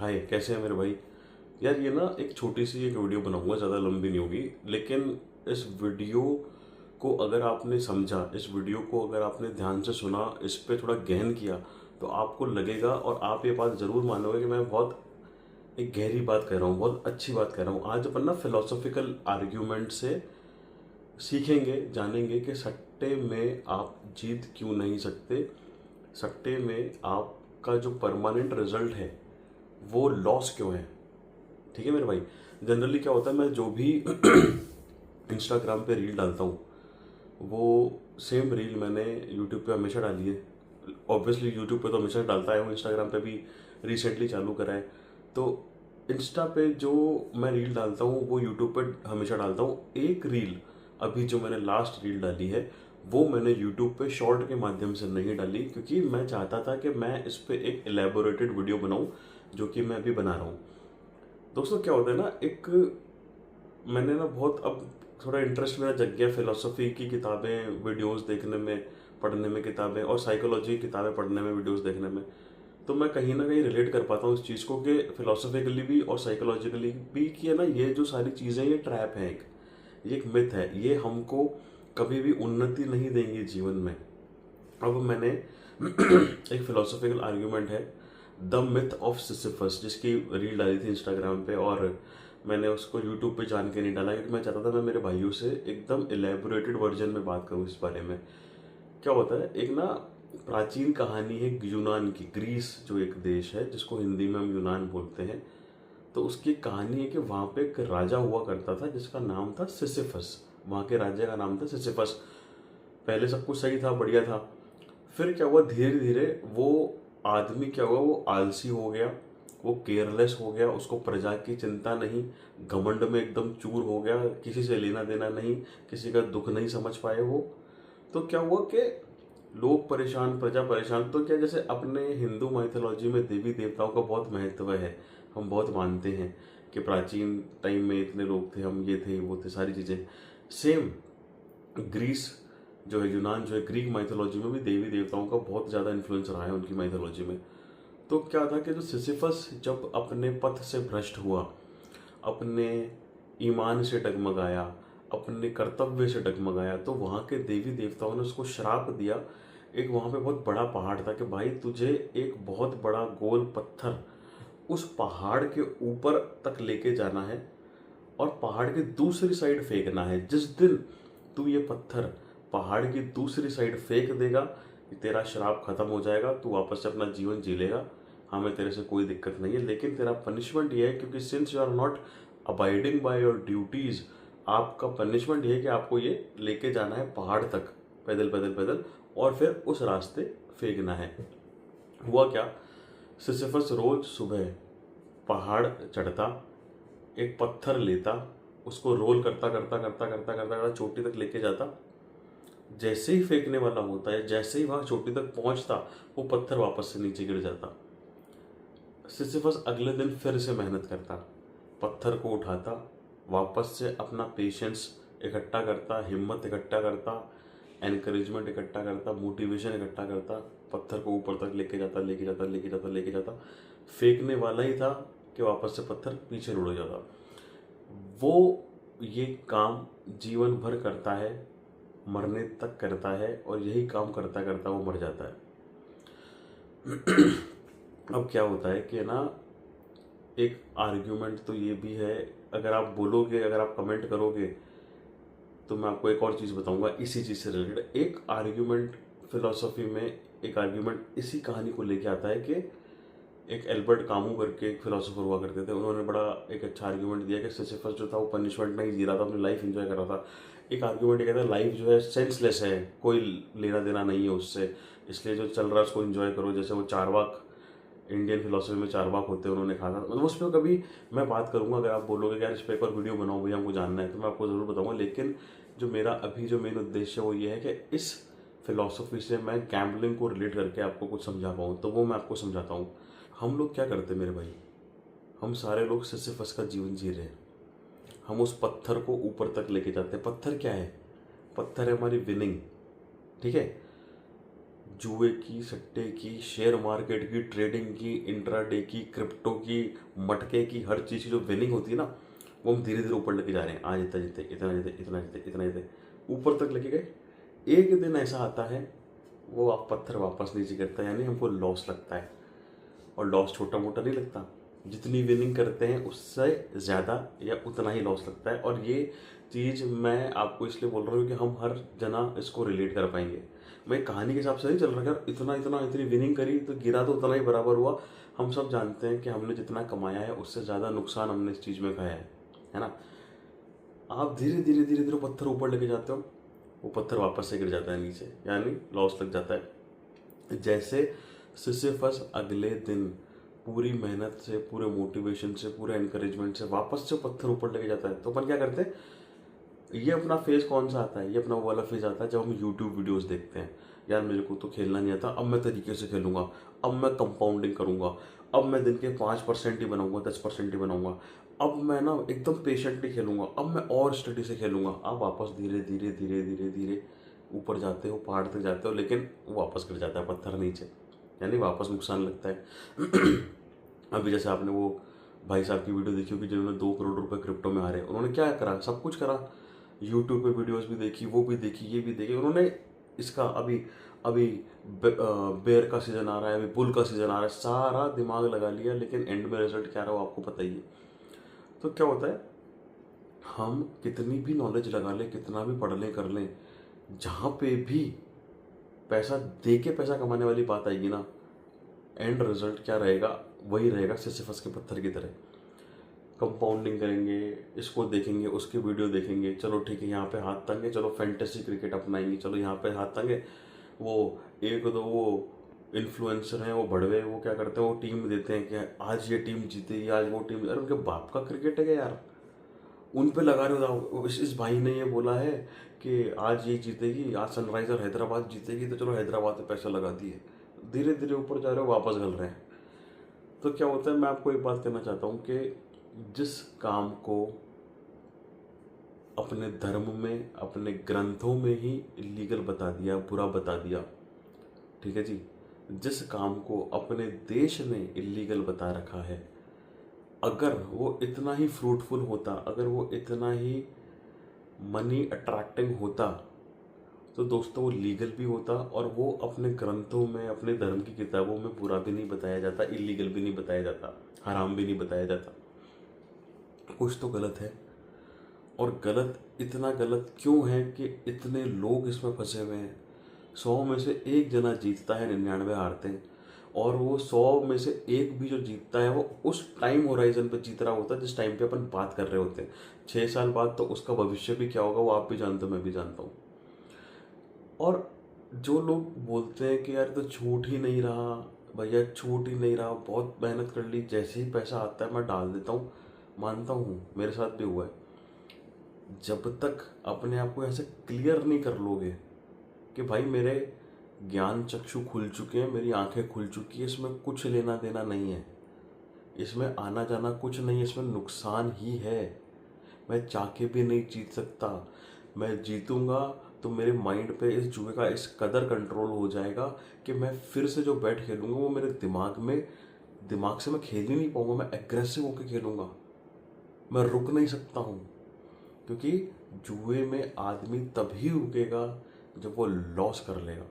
हाय, कैसे हैं मेरे भाई। यार ये ना एक छोटी सी एक वीडियो बनाऊंगा, ज़्यादा लंबी नहीं होगी। लेकिन इस वीडियो को अगर आपने समझा, इस वीडियो को अगर आपने ध्यान से सुना, इस पे थोड़ा गहन किया, तो आपको लगेगा और आप ये बात ज़रूर मानोगे कि मैं बहुत एक गहरी बात कह रहा हूँ, बहुत अच्छी बात कह रहा हूँ। आज अपन ना फिलोसॉफिकल आर्ग्यूमेंट से सीखेंगे, जानेंगे कि सट्टे में आप जीत क्यों नहीं सकते। सट्टे में आपका जो परमानेंट रिजल्ट है वो लॉस क्यों है। ठीक है मेरे भाई। जनरली क्या होता है, मैं जो भी इंस्टाग्राम पे रील डालता हूँ वो सेम रील मैंने यूट्यूब पे हमेशा डाली है। ऑब्वियसली यूट्यूब पे तो हमेशा डालता है, इंस्टाग्राम पे भी रिसेंटली चालू करा है। तो इंस्टा पे जो मैं रील डालता हूँ वो यूट्यूब पे हमेशा डालता हूँ। एक रील अभी जो मैंने लास्ट रील डाली है वो मैंने यूट्यूब पे शॉर्ट के माध्यम से नहीं डाली, क्योंकि मैं चाहता था कि मैं इस पे एक एलेबोरेटेड वीडियो बनाऊँ, जो कि मैं अभी बना रहा हूँ। दोस्तों क्या होता है ना, एक मैंने ना बहुत अब थोड़ा इंटरेस्ट मेरा जग गया फिलोसफी की किताबें वीडियोस देखने में, पढ़ने में किताबें, और साइकोलॉजी की किताबें पढ़ने में, वीडियोस देखने में। तो मैं कहीं ना कहीं रिलेट कर पाता हूँ इस चीज़ को कि फिलोसफिकली भी और साइकोलॉजिकली भी कि है ना, ये जो सारी चीज़ें ये ट्रैप है, एक ये एक मिथ है, ये हमको कभी भी उन्नति नहीं देंगी जीवन में। अब मैंने एक फिलोसफिकल आर्ग्यूमेंट है, द मिथ ऑफ सिसिफस, जिसकी रील डाली थी इंस्टाग्राम पे, और मैंने उसको यूट्यूब पे जान के नहीं डाला क्योंकि मैं चाहता था मैं मेरे भाइयों से एकदम एलेबोरेटेड वर्जन में बात करूँ इस बारे में। क्या होता है, एक ना प्राचीन कहानी है यूनान की। ग्रीस जो एक देश है जिसको हिंदी में हम यूनान बोलते हैं, तो उसकी एक कहानी है कि वहाँ पे एक राजा हुआ करता था जिसका नाम था सिसिफस। वहाँ के राजा का नाम था सिसिफस। पहले सब कुछ सही था, बढ़िया था। फिर क्या हुआ, धीरे धीरे वो आदमी क्या हुआ, वो आलसी हो गया, वो केयरलेस हो गया, उसको प्रजा की चिंता नहीं, घमंड में एकदम चूर हो गया, किसी से लेना देना नहीं, किसी का दुख नहीं समझ पाए वो। तो क्या हुआ कि लोग परेशान, प्रजा परेशान। तो क्या, जैसे अपने हिंदू माइथोलॉजी में देवी देवताओं का बहुत महत्व है, हम बहुत मानते हैं कि प्राचीन टाइम में इतने लोग थे, हम ये थे वो थे, सारी चीज़ें सेम। ग्रीस जो है, यूनान जो है, ग्रीक माइथोलॉजी में भी देवी देवताओं का बहुत ज़्यादा इन्फ्लुएंस रहा है उनकी माइथोलॉजी में। तो क्या था कि जो सिसिफस जब अपने पथ से भ्रष्ट हुआ, अपने ईमान से डगमगाया, अपने कर्तव्य से डगमगाया, तो वहाँ के देवी देवताओं ने उसको श्राप दिया। एक वहाँ पे बहुत बड़ा पहाड़ था कि भाई तुझे एक बहुत बड़ा गोल पत्थर उस पहाड़ के ऊपर तक लेके जाना है और पहाड़ की दूसरी साइड फेंकना है। जिस दिन तू ये पत्थर पहाड़ की दूसरी साइड फेंक देगा, तेरा श्राप खत्म हो जाएगा, तू वापस से अपना जीवन जी लेगा, हमें तेरे से कोई दिक्कत नहीं है। लेकिन तेरा पनिशमेंट ये है, क्योंकि since you are not abiding by your duties, आपका पनिशमेंट ये है कि आपको ये लेके जाना है पहाड़ तक, पैदल पैदल पैदल, और फिर उस रास्ते फेंकना है। हुआ क्या, सिसिफस रोज सुबह पहाड़ चढ़ता, एक पत्थर लेता, उसको रोल करता करता करता करता करता करता चोटी तक लेके जाता। जैसे ही फेंकने वाला होता है, जैसे ही वहां चोटी तक पहुंचता, वो पत्थर वापस से नीचे गिर जाता। सिसिफस अगले दिन फिर से मेहनत करता, पत्थर को उठाता, वापस से अपना पेशेंस इकट्ठा करता, हिम्मत इकट्ठा करता, एनकरेजमेंट इकट्ठा करता, मोटिवेशन इकट्ठा करता, पत्थर को ऊपर तक लेके जाता, लेके जाता, लेके जाता, लेके जाता। फेंकने वाला ही था कि वापस से पत्थर पीछे रुड़ जाता। वो ये काम जीवन भर करता है, मरने तक करता है, और यही काम करता करता वो मर जाता है। अब क्या होता है कि ना, एक आर्ग्यूमेंट तो ये भी है, अगर आप बोलोगे, अगर आप कमेंट करोगे, तो मैं आपको एक और चीज़ बताऊंगा इसी चीज़ से रिलेटेड। एक आर्ग्यूमेंट फिलोसफी में, एक आर्ग्यूमेंट इसी कहानी को लेके आता है कि एक एल्बर्ट कामू करके एक फिलोसोफर हुआ करते थे, उन्होंने बड़ा एक अच्छा आर्ग्यूमेंट दिया कि सिसिफस जो था वो पनिशमेंट नहीं जी रहा था, अपनी लाइफ एंजॉय कर रहा था। एक आर्ग्यूमेंट ये कहता है लाइफ जो है सेंसलेस है, कोई लेना देना नहीं है उससे, इसलिए जो चल रहा है उसको एंजॉय करो। जैसे वो चारवाक, इंडियन फिलोसफी में चारवाक होते हैं, उन्होंने कहा था। मतलब उस पर कभी मैं बात करूंगा, अगर आप बोलोगे कि यार इस पर एक और वीडियो बनाओ भैया, हमको जानना है, तो मैं आपको ज़रूर बताऊंगा। लेकिन जो मेरा अभी जो मेन उद्देश्य है वो ये है कि इस फिलोसफी से मैं गैम्बलिंग को रिलेट करके आपको कुछ समझा पाऊँ, तो वो मैं आपको समझाता हूँ। हम लोग क्या करते हैं मेरे भाई, हम सारे लोग सिसिफस का जीवन जी रहे हैं। हम उस पत्थर को ऊपर तक लेके जाते हैं। पत्थर क्या है, पत्थर है हमारी विनिंग। ठीक है, जुए की, सट्टे की, शेयर मार्केट की, ट्रेडिंग की, इंट्राडे की, क्रिप्टो की, मटके की, हर चीज़ की जो विनिंग होती है ना, वो हम धीरे धीरे ऊपर लेके जा रहे हैं। आज इतना जीते, इतना जीते, इतना जीते, इतना जीते, ऊपर तक लेके गए। एक दिन ऐसा आता है वो आप पत्थर वापस नीचे गिरता है, यानी हमको लॉस लगता है। और लॉस छोटा मोटा नहीं लगता, जितनी विनिंग करते हैं उससे ज़्यादा या उतना ही लॉस लगता है। और ये चीज़ मैं आपको इसलिए बोल रहा हूँ कि हम हर जना इसको रिलेट कर पाएंगे। मैं कहानी के हिसाब से नहीं चल रहा यार, इतना इतना इतनी विनिंग करी तो गिरा तो उतना ही बराबर हुआ। हम सब जानते हैं कि हमने जितना कमाया है उससे ज़्यादा नुकसान हमने इस चीज़ में खाया है ना। आप धीरे धीरे धीरे धीरे पत्थर ऊपर लेके जाते हो, वो पत्थर वापस से गिर जाता है नीचे, यानी लॉस लग जाता है। जैसे सिसिफस अगले दिन पूरी मेहनत से, पूरे मोटिवेशन से, पूरे एनकरेजमेंट से वापस से पत्थर ऊपर लेके जाता है, तो अपन क्या करते हैं, ये अपना फेज कौन सा आता है, ये अपना वो वाला फेज आता है जब हम यूट्यूब वीडियोस देखते हैं। यार मेरे को तो खेलना नहीं आता, अब मैं तरीके से खेलूंगा, अब मैं कंपाउंडिंग करूंगा, अब मैं दिन के 5% ही बनाऊंगा, 10% ही बनाऊंगा, अब मैं ना एकदम पेशेंटली खेलूंगा, अब मैं और स्टडी से खेलूंगा। आप वापस धीरे धीरे धीरे धीरे धीरे ऊपर जाते हो, पहाड़ तक जाते हो, लेकिन वो वापस गिर जाता है पत्थर नीचे, यानी वापस नुकसान लगता है। अभी जैसे आपने वो भाई साहब की वीडियो देखी होगी जिन्होंने 2 करोड़ रुपए क्रिप्टो में हारे। उन्होंने क्या करा, सब कुछ करा, यूट्यूब पे वीडियोस भी देखी, वो भी देखी, ये भी देखी उन्होंने। इसका अभी अभी बेयर का सीजन आ रहा है, अभी बुल का सीजन आ रहा है, सारा दिमाग लगा लिया, लेकिन एंड में रिजल्ट क्या रहा वो आपको पता ही है। तो क्या होता है, हम कितनी भी नॉलेज लगा लें, कितना भी पढ़ लें कर लें, जहाँ पे भी पैसा दे के पैसा कमाने वाली बात आएगी ना, एंड रिजल्ट क्या रहेगा, वही रहेगा सिसिफस के पत्थर की तरह। कंपाउंडिंग करेंगे, इसको देखेंगे, उसकी वीडियो देखेंगे, चलो ठीक है यहाँ पे हाथ तंगे, चलो फैंटेसी क्रिकेट अपनाएंगे, चलो यहाँ पे हाथ तंगे। वो एक दो वो इन्फ्लुएंसर हैं, वो बड़वे, वो क्या करते हैं, वो टीम देते हैं कि आज ये टीम जीतेगी, आज वो टीम। अरे उनके बाप का क्रिकेट है क्या यार, उन पे लगा रहे हो। इस भाई ने ये बोला है कि आज ये जीतेगी, आज सनराइजर हैदराबाद जीतेगी, तो चलो हैदराबाद पे पैसा लगा दिए। धीरे धीरे ऊपर जा रहे हो, वापस गल रहे हैं। तो क्या होता है, मैं आपको एक बात कहना चाहता हूँ कि जिस काम को अपने धर्म में, अपने ग्रंथों में ही इलीगल बता दिया, बुरा बता दिया, ठीक है जी, जिस काम को अपने देश ने इलीगल बता रखा है, अगर वो इतना ही फ्रूटफुल होता, अगर वो इतना ही मनी अट्रैक्टिंग होता, तो दोस्तों वो लीगल भी होता और वो अपने ग्रंथों में, अपने धर्म की किताबों में बुरा भी नहीं बताया जाता, इलीगल भी नहीं बताया जाता, हराम भी नहीं बताया जाता। कुछ तो गलत है। और गलत इतना गलत क्यों है कि इतने लोग इसमें फंसे हुए हैं। 100 में से एक जना जीतता है, 99 हारते हैं। और वो 100 में से एक भी जो जीतता है वो उस टाइम होराइजन पे जीत रहा होता है जिस टाइम पे अपन बात कर रहे होते हैं। 6 साल बाद तो उसका भविष्य भी क्या होगा वो आप भी जानते हो, मैं भी जानता हूँ। और जो लोग बोलते हैं कि यार तो छूट ही नहीं रहा, भैया छूट ही नहीं रहा, बहुत मेहनत कर ली, जैसे ही पैसा आता है मैं डाल देता हूँ, मानता हूँ मेरे साथ भी हुआ है। जब तक अपने आप को ऐसे क्लियर नहीं कर लोगे कि भाई मेरे ज्ञान चक्षु खुल चुके हैं, मेरी आंखें खुल चुकी है, इसमें कुछ लेना देना नहीं है, इसमें आना जाना कुछ नहीं है, इसमें नुकसान ही है, मैं चाह के भी नहीं जीत सकता, मैं जीतूंगा तो मेरे माइंड पे इस जुए का इस कदर कंट्रोल हो जाएगा कि मैं फिर से जो बैट खेलूंगा वो मेरे दिमाग से मैं खेल ही नहीं पाऊंगा, मैं एग्रेसिव होकर खेलूंगा, मैं रुक नहीं सकता हूँ। क्योंकि जुए में आदमी तभी रुकेगा जब वो लॉस कर लेगा।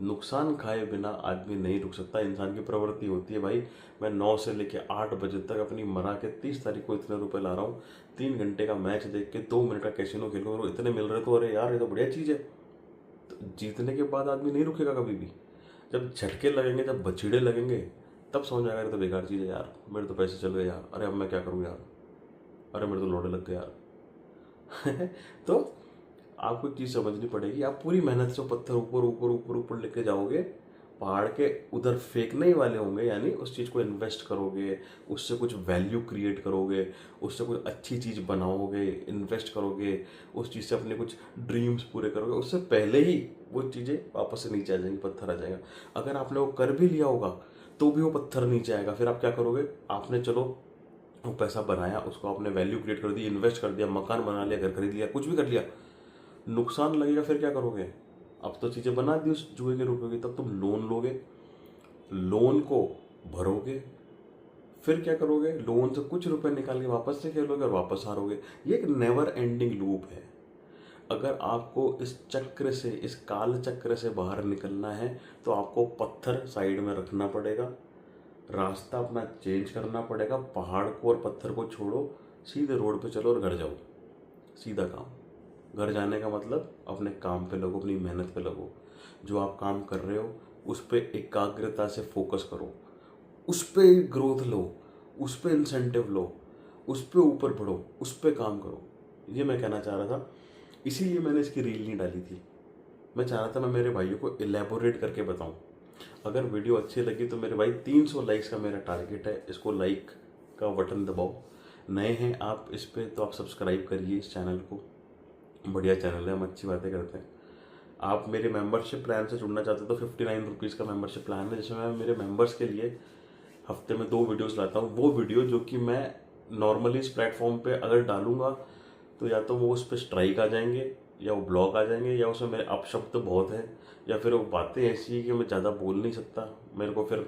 नुकसान खाए बिना आदमी नहीं रुक सकता। इंसान की प्रवृत्ति होती है भाई, मैं 9 से लेके 8 बजे तक अपनी मरा के 30 तारीख को इतने रुपए ला रहा हूँ, 3 घंटे का मैच देख के 2 मिनट का कैसीनो खेल के इतने मिल रहे, तो अरे यार ये तो बढ़िया चीज़ है। तो जीतने के बाद आदमी नहीं रुकेगा कभी भी। जब झटके लगेंगे, जब बछड़े लगेंगे, तब समझ आएगा तो बेकार चीज़ है यार, मेरे तो पैसे चल गए यार, अरे अब मैं क्या करूँ यार, अरे मेरे तो लौड़े लग गए यार। तो आपको एक चीज़ समझनी पड़ेगी, आप पूरी मेहनत से पत्थर ऊपर ऊपर ऊपर ऊपर लेके जाओगे, पहाड़ के उधर फेंकने ही वाले होंगे, यानी उस चीज़ को इन्वेस्ट करोगे, उससे कुछ वैल्यू क्रिएट करोगे, उससे कुछ अच्छी चीज़ बनाओगे, इन्वेस्ट करोगे, उस चीज़ से अपने कुछ ड्रीम्स पूरे करोगे, उससे पहले ही वो चीज़ें वापस से नीचे आ जाएंगी, पत्थर आ जाएगा। अगर आपने वो कर भी लिया होगा तो भी वो पत्थर नीचे आएगा। फिर आप क्या करोगे, आपने चलो वो पैसा बनाया, उसको आपने वैल्यू क्रिएट कर दी, इन्वेस्ट कर दिया, मकान बना लिया, घर खरीद लिया, कुछ भी कर लिया, नुकसान लगेगा, फिर क्या करोगे, अब तो चीज़ें बना दी उस जुए के रुपए की, तब तुम लोन लोगे, लोन को भरोगे, फिर क्या करोगे, लोन से कुछ रुपए निकाल के वापस से खेलोगे और वापस हारोगे। ये एक नेवर एंडिंग लूप है। अगर आपको इस चक्र से, इस काल चक्र से बाहर निकलना है तो आपको पत्थर साइड में रखना पड़ेगा, रास्ता अपना चेंज करना पड़ेगा, पहाड़ को और पत्थर को छोड़ो, सीधे रोड पे चलो और घर जाओ। सीधा काम। घर जाने का मतलब अपने काम पे लगो, अपनी मेहनत पे लगो, जो आप काम कर रहे हो उस पर एकाग्रता से फोकस करो, उस पर ग्रोथ लो, उस पर इंसेंटिव लो, उस पर ऊपर बढ़ो, उस पर काम करो। ये मैं कहना चाह रहा था, इसीलिए मैंने इसकी रील नहीं डाली थी। मैं चाह रहा था मैं मेरे भाइयों को इलेबोरेट करके बताऊं। अगर वीडियो अच्छी लगी तो मेरे भाई 300 लाइक्स का मेरा टारगेट है, इसको लाइक का बटन दबाओ। नए हैं आप इस पे तो आप सब्सक्राइब करिए इस चैनल को, बढ़िया चैनल है, हम अच्छी बातें करते हैं। आप मेरे मेंबरशिप प्लान से जुड़ना चाहते हो तो 59 रुपीज़ का मेंबरशिप प्लान है, जिसमें मैं मेरे मेंबर्स के लिए हफ्ते में 2 वीडियोस लाता हूँ। वो वीडियो जो कि मैं नॉर्मली इस प्लेटफॉर्म पे अगर डालूंगा तो या तो वो उस पर स्ट्राइक आ जाएंगे, या वो ब्लॉक आ जाएंगे, या उसमें मेरे अपशब्द बहुत है, या फिर वो बातें ऐसी है कि मैं ज़्यादा बोल नहीं सकता, मेरे को फिर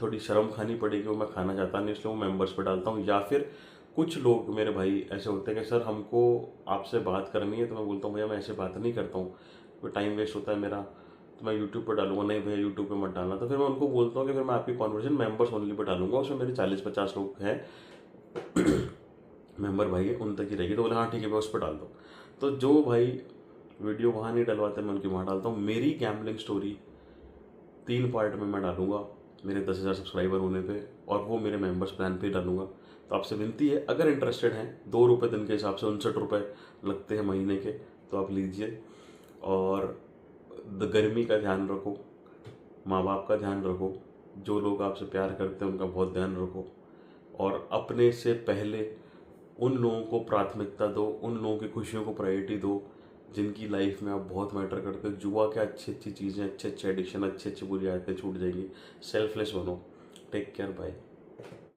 थोड़ी शर्म खानी पड़ेगी, वो मैं खाना चाहता नहीं, इसलिए वो मेंबर्स पे डालता हूँ। या फिर कुछ लोग मेरे भाई ऐसे होते हैं कि सर हमको आपसे बात करनी है, तो मैं बोलता हूँ भैया मैं ऐसे बात नहीं करता हूँ, कोई टाइम वेस्ट होता है मेरा, तो मैं यूट्यूब पर डालूंगा। नहीं भैया यूट्यूब पे मत डालना। तो फिर मैं उनको बोलता हूँ कि फिर मैं आपकी कॉन्वर्सेशन मेंबर्स ओनली पे डालूंगा, उसमें मेरे 40-50 लोग हैं मेंबर भाई है, उन तक ही रहेगी। तो बोले हाँ ठीक है मैं उस पर डाल दूँ। तो जो भाई वीडियो वहाँ नहीं डलवाते मैं उनकी वहाँ डालता हूँ। मेरी गैम्बलिंग स्टोरी 3 पार्ट में मैं डालूंगा मेरे 10,000 सब्सक्राइबर होने पे, और वो मेरे मेंबर्स प्लान पे डालूंगा। तो आपसे विनती है, अगर इंटरेस्टेड हैं, 2 रुपये दिन के हिसाब से 59 रुपये लगते हैं महीने के, तो आप लीजिए। और गर्मी का ध्यान रखो, माँ बाप का ध्यान रखो, जो लोग आपसे प्यार करते हैं उनका बहुत ध्यान रखो, और अपने से पहले उन लोगों को प्राथमिकता दो, उन लोगों की खुशियों को प्रायोरिटी दो जिनकी लाइफ में आप बहुत मैटर करते हो। जुआ के अच्छी अच्छी चीज़ें, अच्छे अच्छे एडिक्शन, अच्छी अच्छी बुरी आदतें छूट जाएंगी। सेल्फलेस बनो। Take care, bye.